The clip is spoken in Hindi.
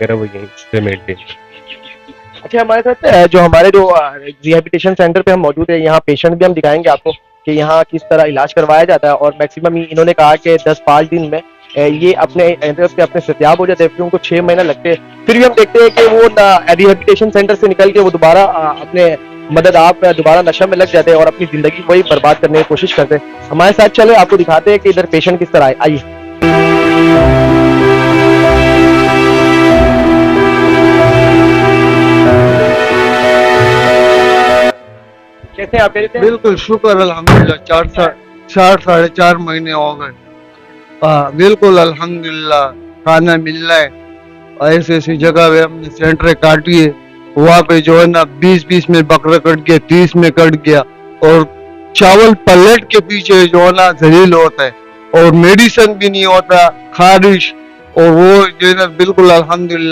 मेरा वो यहीं से मेंटेन। अच्छा, हमारे साथ जो हमारे जो रिहेबिलिटेशन सेंटर पे हम मौजूद है, यहाँ पेशेंट भी हम दिखाएंगे आपको कि यहाँ किस तरह इलाज करवाया जाता है। और मैक्सिमम इन्होंने कहा कि 10-5 दिन में ये अपने तरफ से अपने सेहतियाब हो जाते हैं, फिर उनको 6 महीना लगते हैं। फिर भी हम देखते हैं कि वो रिहेबिलिटेशन सेंटर से निकल के वो दोबारा अपने मदद आप दोबारा नशा में लग जाते हैं और अपनी जिंदगी वही बर्बाद करने की कोशिश करते हैं। हमारे साथ चले, आपको दिखाते हैं कि इधर पेशेंट किस तरह आए। आइए। कैसे हैं आप? कैसे हैं? बिल्कुल शुक्र अल्हम्दुलिल्लाह। 4 साढ़े 4 महीने हो गए। बिल्कुल अल्हम्दुलिल्लाह। खाना मिल रहा है। ऐसी ऐसी जगह पे हमने सेंटर काटी है, वहाँ पे जो है ना 20-20 में बकरा कट गया, 30 में कट गया। और चावल प्लेट के पीछे जो है ना जलील होता है, और मेडिसिन भी नहीं होता, खारिश। और वो जो है ना बिल्कुल अल्हम्दुलिल्लाह